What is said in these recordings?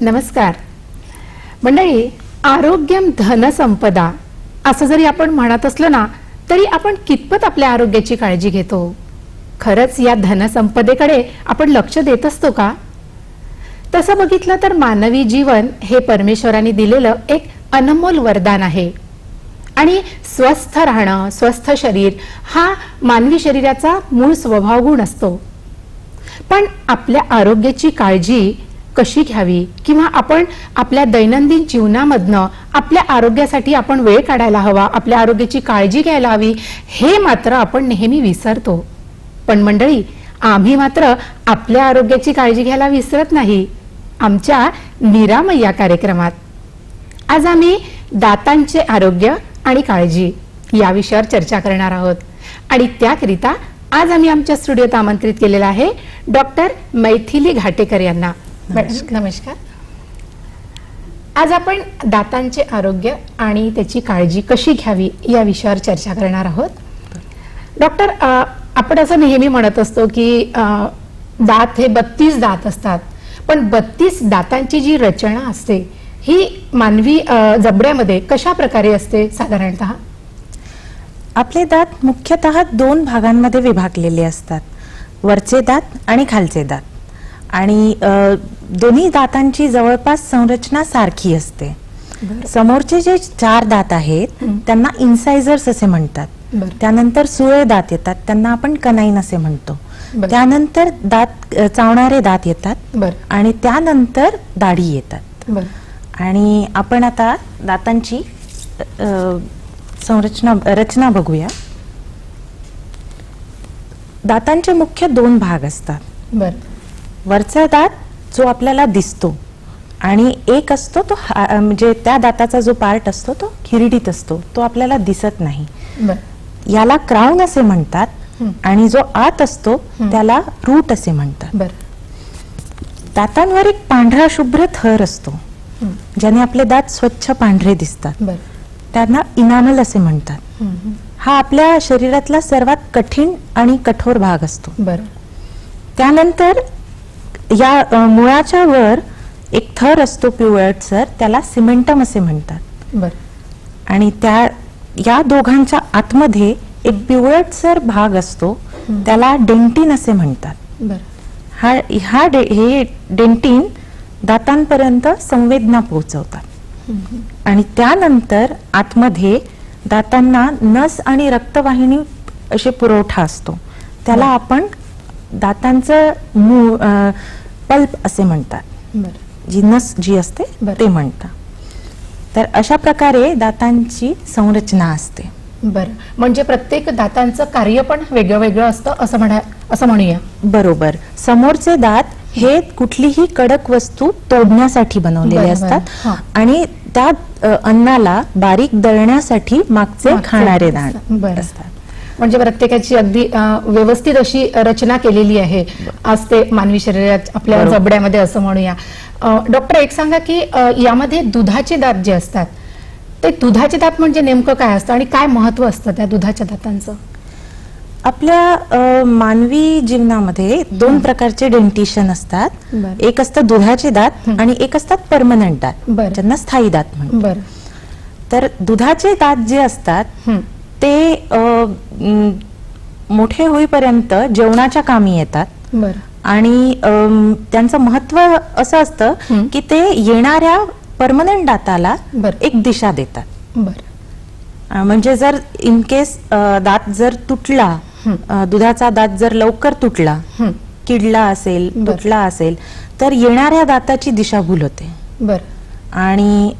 नमस्कार मंडळी, आरोग्यम धन संपदा असं जरी आपण म्हणत असलो ना तरी आपण कितपत आपल्या आरोग्याची काळजी घेतो? खरंच या धनसंपदेकडे आपण लक्ष देत असतो का? तसं बघितलं तर मानवी जीवन हे परमेश्वराने दिलेलं एक अनमोल वरदान आहे आणि स्वस्थ राहणं, स्वस्थ शरीर हा मानवी शरीराचा मूळ स्वभाव गुण असतो. पण आपल्या आरोग्याची काळजी कशी घ्यावी किंवा आपण आपल्या दैनंदिन जीवनामधनं आपल्या आरोग्यासाठी आपण वेळ काढायला हवा, आपल्या आरोग्याची काळजी घ्यायला हवी, हे मात्र आपण नेहमी विसरतो. पण मंडळी, आम्ही मात्र आपल्या आरोग्याची काळजी घ्यायला विसरत नाही. आमच्या निरामय या कार्यक्रमात आज आम्ही दातांचे आरोग्य आणि काळजी या विषयावर चर्चा करणार आहोत आणि त्याकरिता आज आम्ही आमच्या स्टुडिओत आमंत्रित केलेला आहे डॉक्टर मैथिली घाटेकर यांना. नमस्कार. आज आपण दातांचे आरोग्य आणि त्याची काळजी कशी घ्यावी या विषयावर चर्चा करणार आहोत. डॉक्टर, आपण असं नेहमी म्हणत असतो की दात हे 32 दात असतात, पण 32 दातांची जी रचना असते ही मानवी जबड्यामध्ये कशा प्रकारे असते साधारणतः? आपले दात मुख्यतः 2 भागांमध्ये विभागलेले असतात, वरचे दात आणि खालचे दात. आणि दोन्ही दातांची जवळपास संरचना सारखी असते. समोरचे जे 4 दात आहेत त्यांना इन्सायझर्स असे म्हणतात. त्यानंतर सुळे दात येतात, त्यांना आपण कनाईन असे म्हणतो. त्यानंतर दात चावणारे दात येतात आणि त्यानंतर दाढी येतात. आणि आपण आता दातांची रचना बघूया. दातांचे मुख्य 2 भाग असतात. वरचा दात जो आपल्याला दिसतो आणि एक असतो तो म्हणजे त्या दाताचा जो पार्ट असतो तो खिरडीत असतो, तो आपल्याला दिसत नाही. याला क्राउन असे म्हणतात आणि जो आत असतो त्याला रूट असे म्हणतात. दातांवर एक पांढरा शुभ्र थर असतो ज्याने आपले दात स्वच्छ पांढरे दिसतात. त्यांना इनामल असे म्हणतात. हा आपल्या शरीरातला सर्वात कठीण आणि कठोर भाग असतो. त्यानंतर या मुळाच्या वर एक थर असतो पिवळसर, त्याला सिमेंटम असे म्हणतात. आणि या दोघांच्या आतमध्ये एक पिवळसर भाग असतो, त्याला डेंटिन असे म्हणतात. हे डेंटिन दातांपर्यंत संवेदना पोहोचवतात. आणि त्यानंतर आतमध्ये दातांना नस आणि रक्तवाहिनी असे पुरवठा असतो, त्याला आपण दातांचं पल्प असे म्हणतात. जी नस जी असते ते म्हणतात. तर अशा प्रकारे दातांची संरचना असते. बरं, म्हणजे प्रत्येक दातांचं कार्य पण वेगळं वेगळं असतं असं म्हणूया. बरोबर. समोरचे दात हे कुठलीही कडक वस्तू तोडण्यासाठी बनवलेले असतात आणि त्या अन्नाला बारीक दळण्यासाठी मागचे खाणारे दात असतात. म्हणजे प्रत्येकाची अगदी व्यवस्थित अशी रचना केलेली आहे असते मानवी शरीरात, आपल्या जबड्यामध्ये असं म्हणूया. डॉक्टर, एक सांगा की यामध्ये दुधाचे दात जे असतात, ते दुधाचे दात म्हणजे नेमकं काय असतं आणि काय महत्व असतं त्या दुधाच्या दातांचं? आपल्या मानवी जीवनामध्ये 2 प्रकारचे डेंटिशन असतात. एक असतं दुधाचे दात आणि एक असतात परमनंट दात, ज्यांना स्थायी दात म्हणतात. तर दुधाचे दात जे असतात ते मोठे होईपर्यंत जेवणाच्या कामी येतात. आणि त्यांचं महत्व असं असतं की ते येणाऱ्या परमनंट दाताला एक दिशा देतात. म्हणजे जर इन केस दात जर तुटला, दुधाचा दात जर लवकर तुटला, किडला असेल, तुटला असेल, तर येणाऱ्या दाताची दिशाभूल होते. आणि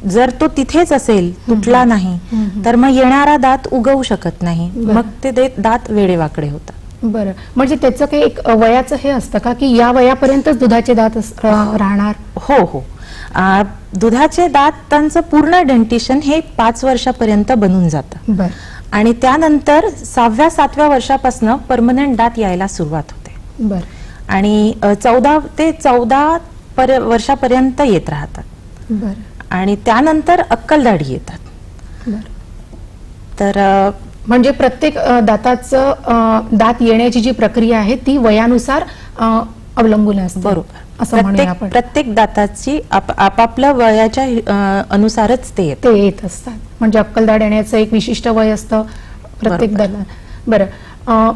जर तो तिथेच असेल, तुटला नाही, तर मग येणारा दात उगवू शकत नाही, मग ते दात वेडेवाकडे होतात. बरं, म्हणजे त्याचं काही एक वयाचं हे असतं का की या वयापर्यंतच दुधाचे दात राहणार? हो हो. दुधाचे दातांचं पूर्ण डेंटिशन हे 5 वर्षापर्यंत बनून जातं आणि त्यानंतर 6व्या-7व्या वर्षापासून परमनंट दात यायला सुरुवात होते. आणि 14 ते 14 वर्षापर्यंत येत राहतात. आणि त्यानंतर अक्कल दाढी येतात. तर म्हणजे प्रत्येक दाताचं दात येण्याची जी प्रक्रिया आहे ती वयानुसार अवलंबून असतं. बरोबर. असं म्हणूया आपण. प्रत्येक दाताची आपापल्या वयाच्या अनुसारच ते येते. ते येत असतात. म्हणजे अक्कलदाढ येण्याचं एक विशिष्ट वय असतं प्रत्येक दात. बरं,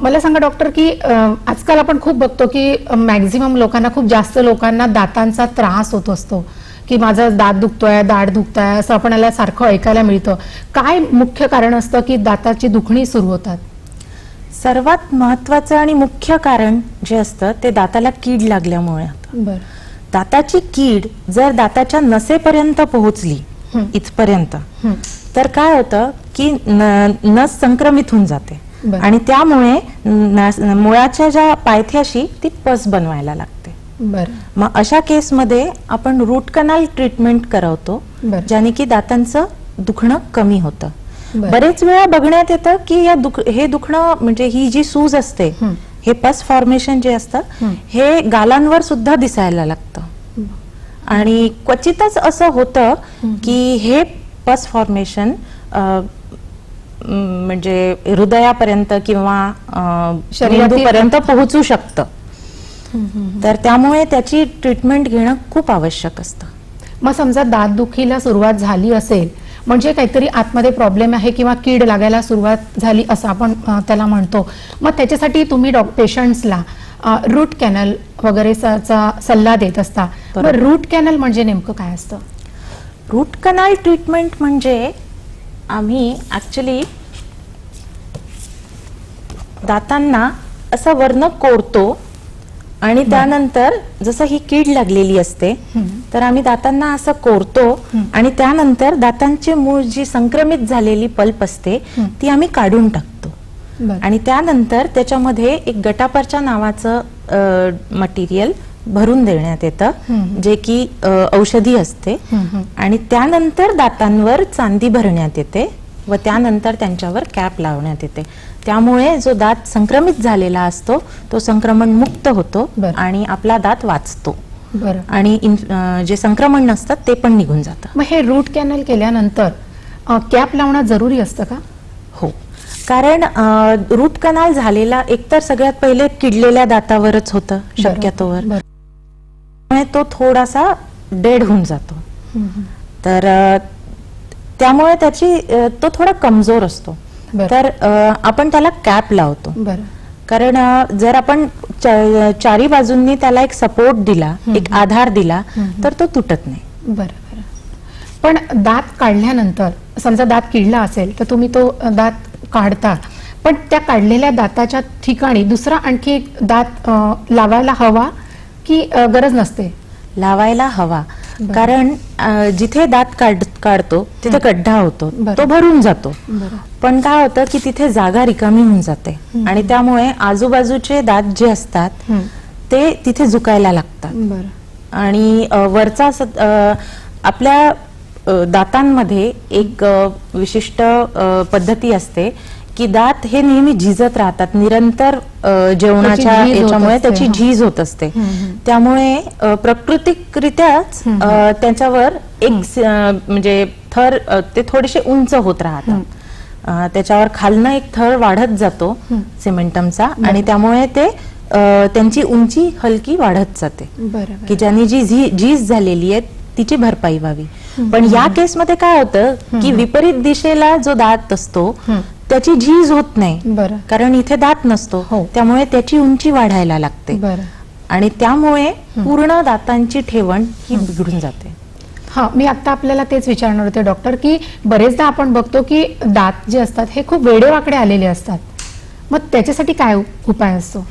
मला सांगा डॉक्टर की आजकाल आपण खूप बघतो की मॅक्झिमम लोकांना, खूप जास्त लोकांना दातांचा त्रास होत असतो की माझं दात दुखतोय, दाढ दुखतोय, असं आपल्याला सारखं ऐकायला मिळतं. काय मुख्य कारण असतं की दाताची दुखणी सुरू होतात? सर्वात महत्वाचं आणि मुख्य कारण जे असतं ते दाताला कीड लागल्यामुळे होतं. बरं. दाताची कीड जर दाताच्या नसेपर्यंत पोहोचली इथपर्यंत, तर काय होतं की नस संक्रमित होऊन जाते आणि त्यामुळे मुळाच्या ज्या पायथ्याशी ती पस बनवायला लागते. बरं. मग अशा केसमध्ये आपण रूट कनाल ट्रीटमेंट करवतो, ज्याने की दातांचं दुखणं कमी होतं. बरेच वेळा बघण्यात येतं की हे दुखणं म्हणजे ही जी सूज असते, हे पस फॉर्मेशन जे असतं हे गालांवर सुद्धा दिसायला लागतं. आणि क्वचितच असं होतं की हे पस फॉर्मेशन म्हणजे हृदयापर्यंत किंवा मेंदूपर्यंत पोहोचू शकतं. तर त्यामुळे त्याची ट्रीटमेंट घेणं खूप आवश्यक असतं. मग समजा दातदुखीला सुरुवात झाली असेल, म्हणजे काहीतरी आतमध्ये प्रॉब्लेम आहे किंवा कीड लागायला सुरुवात झाली असं आपण त्याला म्हणतो, मग त्याच्यासाठी तुम्ही पेशंट्सला रूट कॅनल वगैरे सल्ला देत असता. मग रूट कॅनल म्हणजे नेमकं काय असतं? रूट कॅनल ट्रीटमेंट म्हणजे आम्ही ऍक्च्युली दातांना असं वरनं कोरतो आणि त्यानंतर जसं ही कीड लागलेली असते तर आम्ही दातांना असं कोरतो आणि त्यानंतर दातांची मूळ जी संक्रमित झालेली पल्प असते ती आम्ही काढून टाकतो. आणि त्यानंतर त्याच्यामध्ये एक गटापरच्या नावाचं मटेरियल भरून देण्यात येतं, जे की औषधी असते. आणि त्यानंतर दातांवर चांदी भरण्यात येते व त्यानंतर त्यांच्यावर कॅप लावण्यात येते. त्यामुळे जो दात संक्रमित झालेला असतो तो संक्रमण मुक्त होतो आणि आपला दात वाचतो. आणि जे संक्रमण नसतं ते पण निघून जातं. मग हे रूट कॅनल केल्यानंतर कॅप लावणं जरुरी असतं का? हो, कारण रूट कॅनल झालेला एकतर सगळ्यात पहिले किडलेल्या दातावरच होतं शक्यतोवर, तो थोडासा डेड होऊन जातो. तर त्यामुळे तो थोडा कमजोर असतो. तर आपण त्याला कॅप लावतो. कारण जर आपण चारी बाजूंनी त्याला एक सपोर्ट दिला, एक आधार दिला, तर तो तुटत नाही. बरं. पण दात काढल्यानंतर समजा दात किडला असेल तर तुम्ही तो दात काढता, पण त्या काढलेल्या दाताच्या ठिकाणी दुसरा आणखी एक दात लावायला हवा की गरज नसते? लावायला हवा, कारण जिथे दात काढतो तिथे गड्डा होतो, तो भरून जातो. पण काय होतं की तिथे जागा रिकामी होऊन जाते आणि त्यामुळे आजूबाजूचे दात जे असतात ते तिथे झुकायला लागतात. आणि वरचा आपल्या दातांमध्ये एक विशिष्ट पद्धती असते की दात हे नेहमी झिजत राहतात, निरंतर जेवणाच्या याच्यामुळे त्याची झीज होत असते. त्यामुळे प्राकृतिकरित्याच त्याच्यावर एक म्हणजे थर ते थोडेसे उंच होत राहतात. त्याच्यावर खालनं एक थर वाढत जातो सिमेंटमचा आणि त्यामुळे ते त्यांची उंची हलकी वाढत जाते की ज्यांनी जी झीज झालेली आहे तिची भरपाई व्हावी. पण या केसमध्ये काय होतं की विपरीत दिशेला जो दात असतो त्याची झीज होत नाही, कारण इथे दात नसतो, त्यामुळे त्याची उंची वाढायला लागते आणि त्यामुळे पूर्ण दातांची ठेवण ही बिघडून जाते. हा, मी आता आपल्याला तेच विचारणार होते डॉक्टर की बरेचदा आपण बघतो की दात जे असतात हे खूप वेडेवाकडे आलेले असतात, मग त्याच्यासाठी काय उपाय असतो?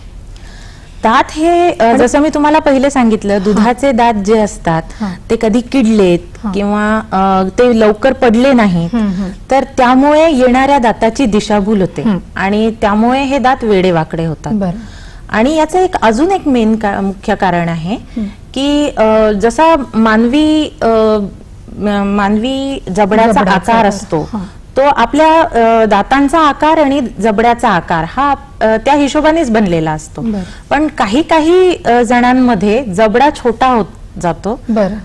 दात हे जसं मी तुम्हाला पहिले सांगितलं, दुधाचे दात जे असतात ते कधी किडलेत किंवा ते लवकर पडले नाहीत तर त्यामुळे येणाऱ्या दाताची दिशाभूल होते आणि त्यामुळे हे दात वेडेवाकडे होतात. आणि याचं अजून एक मुख्य कारण आहे की जसा मानवी जबड्याचा आकार असतो तो आपल्या दातांचा आकार आणि जबड्याचा आकार हा त्या हिशोबानेच बनलेला असतो. पण काही जणांमध्ये जबडा छोटा होत जातो.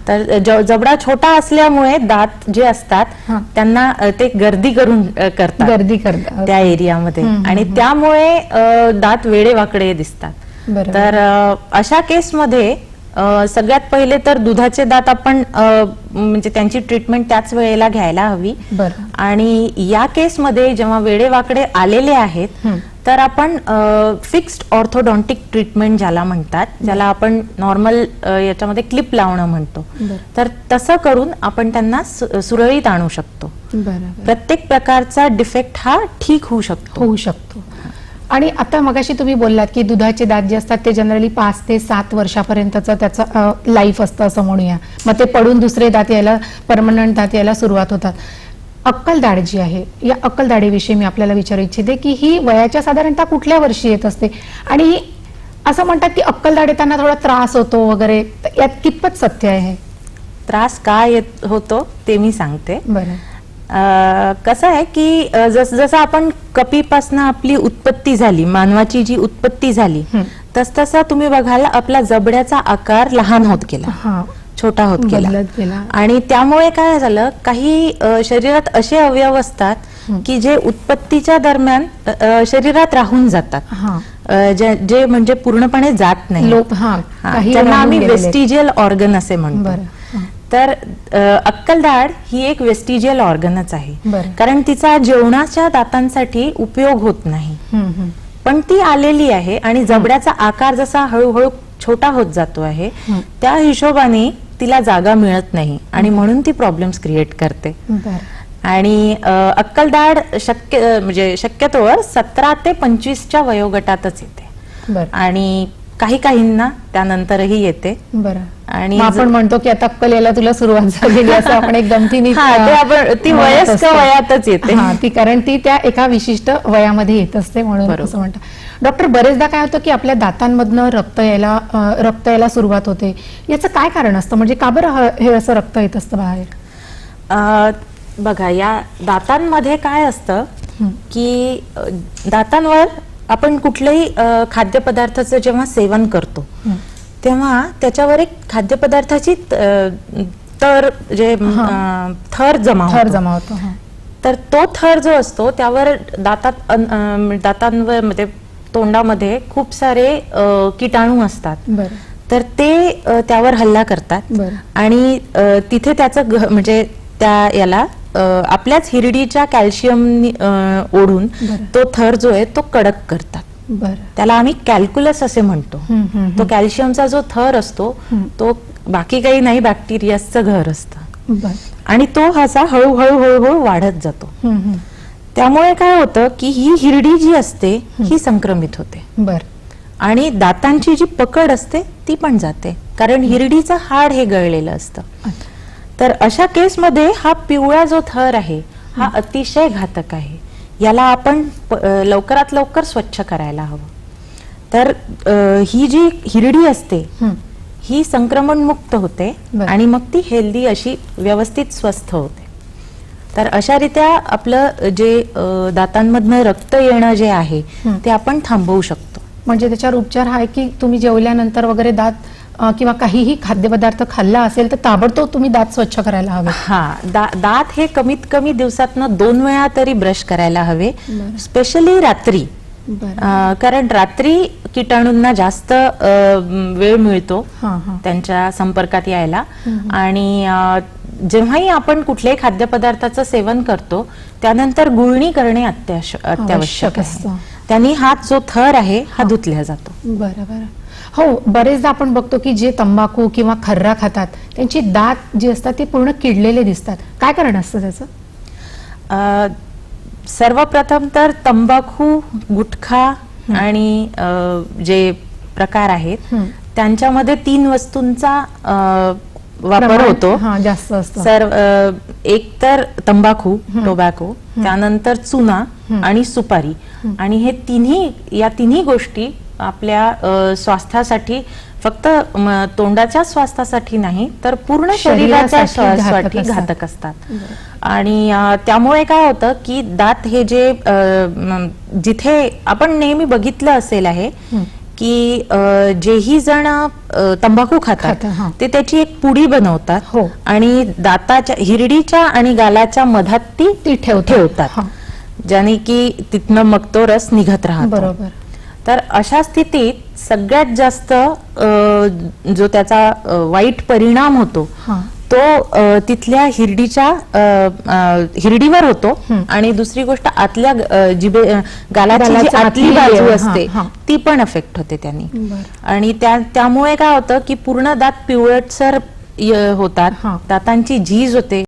तर जबडा छोटा असल्यामुळे दात जे असतात त्यांना ते गर्दी करतात त्या एरियामध्ये आणि त्यामुळे दात वेडेवाकडे दिसतात. बरोबर. तर अशा केसमध्ये सगळ्यात पहिले तर दुधाचे दात आपण म्हणजे त्यांची ट्रीटमेंट त्याच वेळेला घ्यायला हवी. बरं. आणि या केसमध्ये जेव्हा वेडेवाकडे आलेले आहेत तर आपण फिक्स्ड ऑर्थोडॉन्टिक ट्रीटमेंट ज्याला म्हणतात, ज्याला आपण नॉर्मल याच्यामध्ये क्लिप लावणं म्हणतो, तर तसं करून आपण त्यांना सुरळीत आणू शकतो. बरोबर. प्रत्येक प्रकारचा डिफेक्ट हा ठीक होऊ शकतो. आणि आता मगाशी तुम्ही बोललात की दुधाचे दात जे असतात ते जनरली 5 ते 7 वर्षापर्यंतचं त्याचं लाईफ असतं असं म्हणूया. मग ते पडून दुसरे दात यायला, परमनंट दात यायला सुरुवात होतात. अक्कलदाढ जी आहे, या अक्कलदाढीविषयी मी आपल्याला विचारू इच्छिते की ही वयाच्या साधारणतः कुठल्या वर्षी येत असते, आणि असं म्हणतात की अक्कलदाढ येताना थोडा त्रास होतो वगैरे, यात कितपत सत्य आहे? त्रास का होतो ते मी सांगते. बरं. कसं आहे की जसं आपण कपीपासून आपली उत्पत्ती झाली, मानवाची जी उत्पत्ती झाली, तसतसा तुम्ही बघाल आपला जबड्याचा आकार लहान होत गेला, छोटा होत गेला. आणि त्यामुळे काय झालं, काही शरीरात असे अवयव असतात की जे उत्पत्तीच्या दरम्यान शरीरात राहून जातात, जे म्हणजे पूर्णपणे जात नाही, त्यांना आम्ही वेस्टिजियल ऑर्गन असे म्हणतो. तर अक्कलदाढ ही एक वेस्टिजियल ऑर्गनच आहे, कारण तिचा जेवणाच्या दातांसाठी उपयोग होत नाही, पण ती आलेली आहे. आणि जबड्याचा आकार जसा हळूहळू छोटा होत जातो आहे, त्या हिशोबाने तिला जागा मिळत नाही आणि म्हणून ती प्रॉब्लेम्स क्रिएट करते. आणि अक्कलदाढ शक्यतोवर 17 ते 25च्या वयोगटातच येते, आणि काहींना त्यानंतरही येते. आणि आपण म्हणतो की आता अक्कल यायला तुला सुरुवात झालेली, असं आपण एक गमतीने ती वयस्क वयातच येते, ती कारण ती त्या एका विशिष्ट वयामध्ये येत असते म्हणून असं म्हणतात. डॉक्टर, बरेचदा काय होतं की आपल्या दातांमधनं रक्त यायला सुरुवात होते, याचं काय कारण असतं? म्हणजे का बरं हे असं रक्त येत असतं बाहेर? बघा, या दातांमध्ये काय असतं की दातांवर आपण कुठल्याही खाद्यपदार्थाचं जेव्हा सेवन करतो तेव्हा त्याच्यावर एक खाद्यपदार्थाची थर जमा होतो. तर तो थर जो असतो त्यावर दातांवर म्हणजे तोंडामध्ये खूप सारे किटाणू असतात, तर ते त्यावर हल्ला करतात आणि तिथे त्याचं म्हणजे त्या याला आपल्याच हिरडीच्या कॅल्शियम ओढून तो थर जो आहे तो कडक करतात. त्याला आम्ही कॅल्क्युलस असे म्हणतो. तो कॅल्शियमचा जो थर असतो तो बाकी काही नाही, बॅक्टेरियाचं घर असतं, आणि तो असा हळूहळू वाढत जातो. त्यामुळे काय होतं की ही हिरडी जी असते ही संक्रमित होते, आणि दातांची जी पकड असते ती पण जाते, कारण हिरडीचं हाड हे गळलेलं असतं. तर अशा केसमध्ये हा पिवळा जो थर आहे हा अतिशय घातक आहे, याला आपण लवकरात लवकर स्वच्छ करायला हवं. तर ही जी हिरडी असते ही संक्रमण मुक्त होते आणि मग ती हेल्दी अशी व्यवस्थित स्वस्थ होते. तर अशा रीत्या आपलं जे दातांमधनं रक्त येणं जे आहे ते आपण थांबवू शकतो. म्हणजे त्याच्यावर उपचार हा आहे की तुम्ही जेवल्यानंतर वगैरे दात किंवा काहीही खाद्यपदार्थ खाल्ला असेल तर ताबडतोब तुम्ही दात स्वच्छ करायला हवे. दात हे कमीत कमी दिवसातनं 2 वेळा तरी ब्रश करायला हवे, स्पेशली रात्री, कारण रात्री किटाणूंना जास्त वेळ मिळतो त्यांच्या संपर्कात यायला. आणि जेव्हाही आपण कुठल्याही खाद्यपदार्थाचं सेवन करतो त्यानंतर गुळणी करणे अत्यावश्यक आहे. त्यांनी हात जो थर आहे हा धुतला जातो. बरोबर. हो, बरेचदा आपण बघतो की जे तंबाखू किंवा खर्रा खातात त्यांची दात जे असतात ते पूर्ण किडलेले दिसतात. काय कारण असतं त्याचं? सर्वप्रथम तर तंबाखू, गुटखा आणि जे प्रकार आहेत त्यांच्यामध्ये 3 वस्तूंचा वापर होतो, जास्त असतो. एक तर तंबाखू, टोबॅको, त्यानंतर चुना आणि सुपारी. आणि या तिन्ही गोष्टी आपल्या स्वास्थ्यासाठी, फक्त तोंडाच्या स्वास्थ्यासाठी नाही तर पूर्ण शरीराच्या स्वास्थ्यासाठी घातक असतात. आणि त्यामुळे काय होतं की दात हे जे जिथे आपण नेहमी बघितलं असेल आहे की जेही जण तंबाखू खातात ते त्याची एक पुडी बनवतात आणि दाताच्या, हिरडीच्या आणि गालाच्या मधात ती ठेवतात, ज्याने की तिथनं मग तो रस निघत राहतो. बरोबर. तर अशा स्थितीत सगळ्यात जास्त जो त्याचा वाईट परिणाम होतो हा. तो तिथल्या हिरडीवर होतो आणि दुसरी गोष्ट आतल्या गालाची जी गालाच्या आतली आतली बाजू layer, असते हा, हा. ती पण अफेक्ट होते त्यांनी. बरं. आणि त्यामुळे काय होतं की पूर्ण दात पिवळटसर होतात, हा. दातांची झीज होते,